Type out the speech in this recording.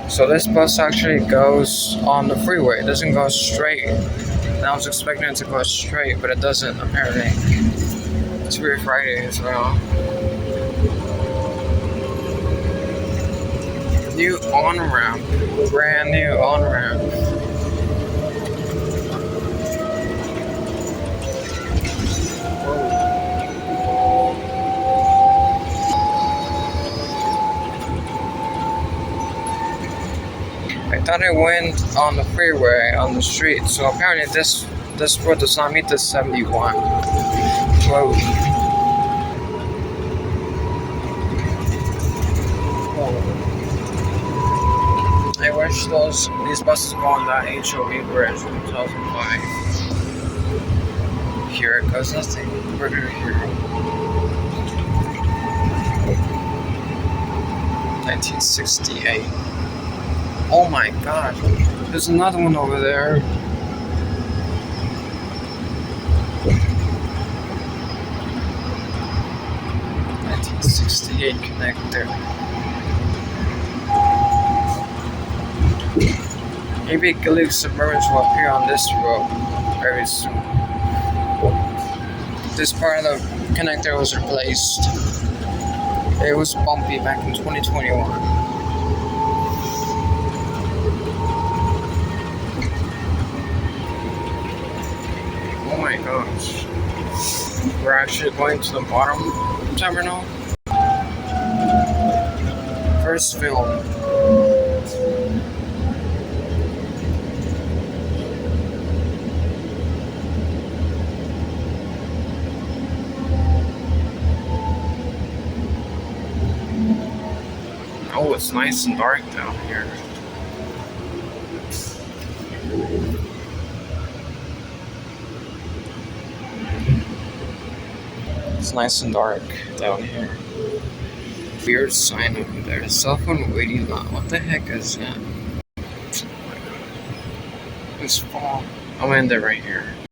So this bus actually goes on the freeway. It doesn't go straight. And I was expecting it to go straight, but it doesn't apparently. It's weird Friday as well. New on-ramp. Brand new on-ramp. I thought it went on the freeway, on the street, so apparently this road does not meet the 71. Whoa. I wish these buses go on that HOV bridge in 2005. Here it goes, nothing. We're gonna hear 1968. Oh my god, there's another one over there. '68 connector. Maybe Suburban will appear on this road very soon. This part of the connector was replaced. It was bumpy back in 2021. Oh my gosh. We're actually going to the bottom terminal. First film. Oh, it's nice and dark down here. It's nice and dark down here. Weird sign over there. Cell phone waiting line. What the heck is that? It's fall. I'll end it right here.